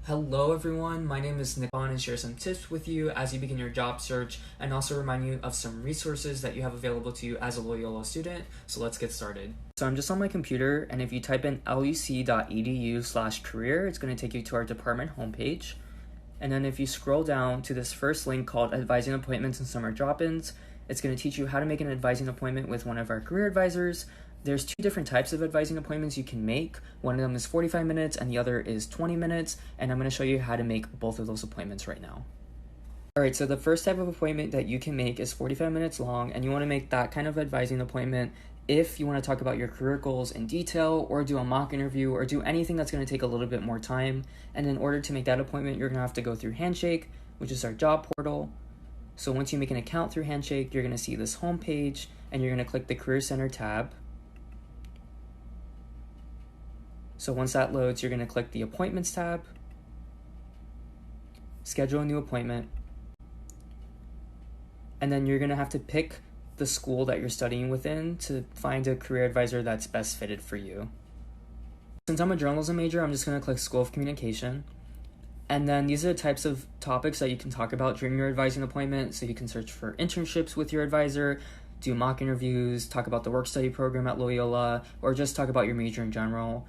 Hello everyone, my name is Nick and share some tips with you as you begin your job search and also remind you of some resources that you have available to you as a Loyola student. So let's get started. So I'm just on my computer, and if you type in luc.edu/career, it's going to take you to our department homepage. And then if you scroll down to this first link called Advising Appointments and Summer Drop-ins, it's going to teach you how to make an advising appointment with one of our career advisors. There's two different types of advising appointments you can make. One of them is 45 minutes and the other is 20 minutes, and I'm going to show you how to make both of those appointments right now. Alright, so the first type of appointment that you can make is 45 minutes long, and you want to make that kind of advising appointment if you want to talk about your career goals in detail, or do a mock interview, or do anything that's going to take a little bit more time. And in order to make that appointment, you're going to have to go through Handshake, which is our job portal. So once you make an account through Handshake, you're going to see this home page, and you're going to click the Career Center tab. So once that loads, you're going to click the Appointments tab, schedule a new appointment, and then you're going to have to pick the school that you're studying within to find a career advisor that's best fitted for you. Since I'm a journalism major, I'm just going to click School of Communication. And then these are the types of topics that you can talk about during your advising appointment. So you can search for internships with your advisor, do mock interviews, talk about the work-study program at Loyola, or just talk about your major in general.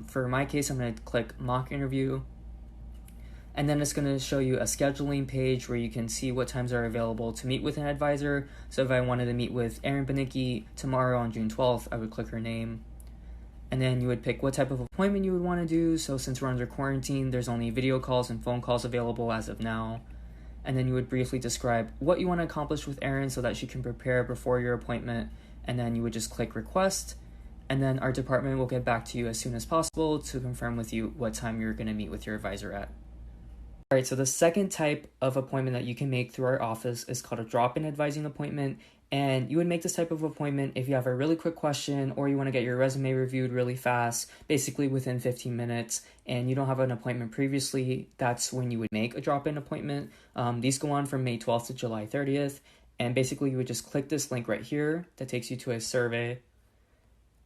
For my case, I'm going to click mock interview, and then it's going to show you a scheduling page where you can see what times are available to meet with an advisor. So if I wanted to meet with Erin Banicki tomorrow on June 12th, I would click her name. And then you would pick what type of appointment you would want to do. So since we're under quarantine, there's only video calls and phone calls available as of now. And then you would briefly describe what you want to accomplish with Erin so that she can prepare before your appointment. And then you would just click request. And then our department will get back to you as soon as possible to confirm with you what time you're going to meet with your advisor at. All right, so the second type of appointment that you can make through our office is called a drop-in advising appointment. And you would make this type of appointment if you have a really quick question, or you want to get your resume reviewed really fast, basically within 15 minutes, and you don't have an appointment previously. That's when you would make a drop-in appointment. These go on from May 12th to July 30th. And basically you would just click this link right here that takes you to a survey.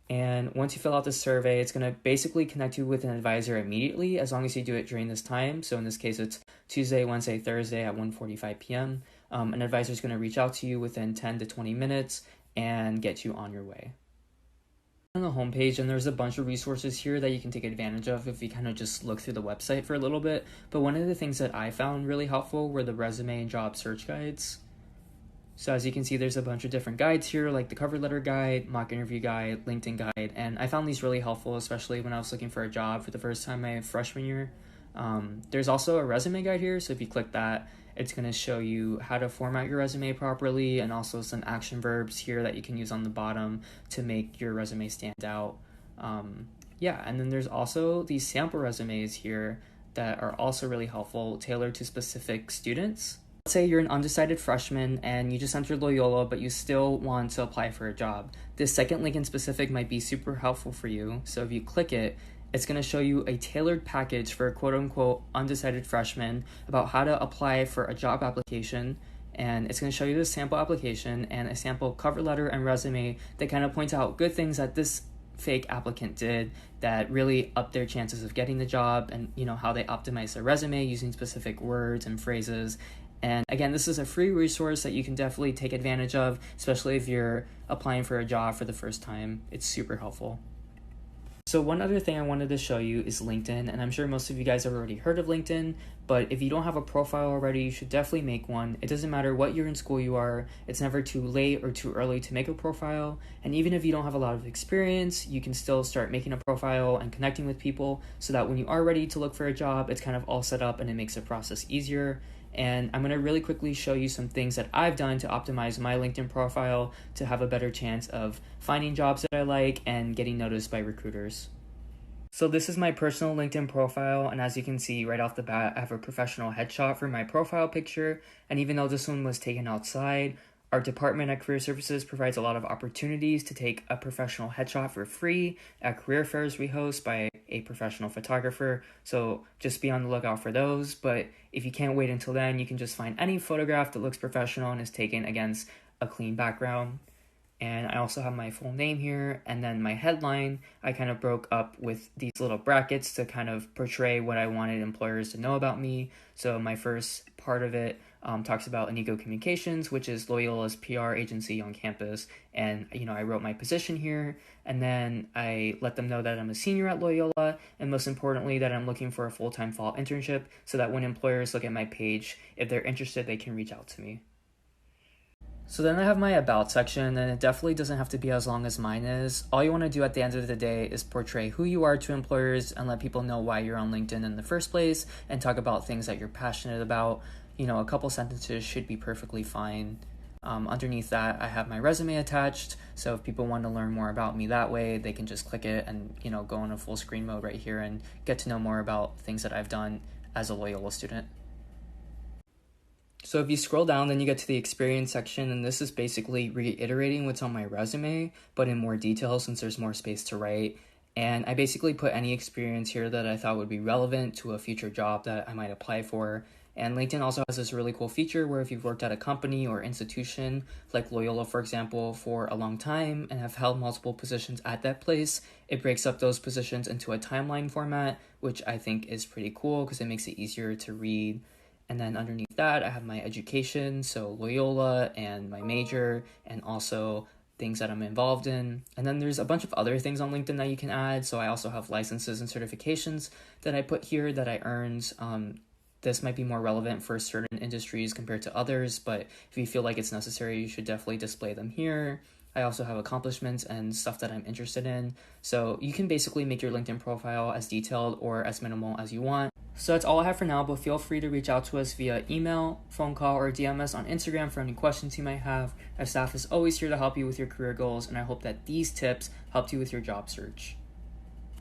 And once you fill out the survey, it's going to basically connect you with an advisor immediately, as long as you do it during this time. So in this case, it's Tuesday, Wednesday, Thursday at 1:45 p.m. An advisor is going to reach out to you within 10 to 20 minutes and get you on your way. On the homepage, and there's a bunch of resources here that you can take advantage of if you kind of just look through the website for a little bit. But one of the things that I found really helpful were the resume and job search guides. So as you can see, there's a bunch of different guides here, like the cover letter guide, mock interview guide, LinkedIn guide, and I found these really helpful, especially when I was looking for a job for the first time my freshman year. There's also a resume guide here, so if you click that, it's going to show you how to format your resume properly, and also some action verbs here that you can use on the bottom to make your resume stand out. And then there's also these sample resumes here that are also really helpful, tailored to specific students. Let's say you're an undecided freshman and you just entered Loyola, but you still want to apply for a job. This second link in specific might be super helpful for you. So if you click it, it's going to show you a tailored package for a quote-unquote undecided freshman about how to apply for a job application. And it's going to show you the sample application and a sample cover letter and resume that kind of points out good things that this fake applicant did that really up their chances of getting the job, and how they optimize their resume using specific words and phrases. And again, this is a free resource that you can definitely take advantage of, especially if you're applying for a job for the first time. It's super helpful. So one other thing I wanted to show you is LinkedIn, and I'm sure most of you guys have already heard of LinkedIn, but if you don't have a profile already, you should definitely make one. It doesn't matter what year in school you are. It's never too late or too early to make a profile. And even if you don't have a lot of experience, you can still start making a profile and connecting with people so that when you are ready to look for a job, it's kind of all set up and it makes the process easier. And I'm going to really quickly show you some things that I've done to optimize my LinkedIn profile to have a better chance of finding jobs that I like and getting noticed by recruiters. So this is my personal LinkedIn profile, and as you can see right off the bat, I have a professional headshot for my profile picture. And even though this one was taken outside, our department at Career Services provides a lot of opportunities to take a professional headshot for free at career fairs we host by a professional photographer. So just be on the lookout for those. But if you can't wait until then, you can just find any photograph that looks professional and is taken against a clean background. And I also have my full name here, and then my headline I kind of broke up with these little brackets to kind of portray what I wanted employers to know about me. So my first part of it talks about Inigo Communications, which is Loyola's PR agency on campus, and I wrote my position here, and then I let them know that I'm a senior at Loyola, and most importantly that I'm looking for a full-time fall internship, so that when employers look at my page, if they're interested, they can reach out to me. So then I have my about section, and it definitely doesn't have to be as long as mine is. All you want to do at the end of the day is portray who you are to employers and let people know why you're on LinkedIn in the first place, and talk about things that you're passionate about. A couple sentences should be perfectly fine. Underneath that, I have my resume attached, so if people want to learn more about me that way, they can just click it and go in a full screen mode right here and get to know more about things that I've done as a Loyola student. So if you scroll down, then you get to the experience section, and this is basically reiterating what's on my resume, but in more detail since there's more space to write. And I basically put any experience here that I thought would be relevant to a future job that I might apply for. And LinkedIn also has this really cool feature where if you've worked at a company or institution, like Loyola, for example, for a long time and have held multiple positions at that place, it breaks up those positions into a timeline format, which I think is pretty cool because it makes it easier to read. And then underneath that, I have my education, so Loyola and my major, and also things that I'm involved in. And then there's a bunch of other things on LinkedIn that you can add. So I also have licenses and certifications that I put here that I earned. This might be more relevant for certain industries compared to others, but if you feel like it's necessary, you should definitely display them here. I also have accomplishments and stuff that I'm interested in. So you can basically make your LinkedIn profile as detailed or as minimal as you want. So that's all I have for now, but feel free to reach out to us via email, phone call, or DM us on Instagram for any questions you might have. Our staff is always here to help you with your career goals, and I hope that these tips helped you with your job search.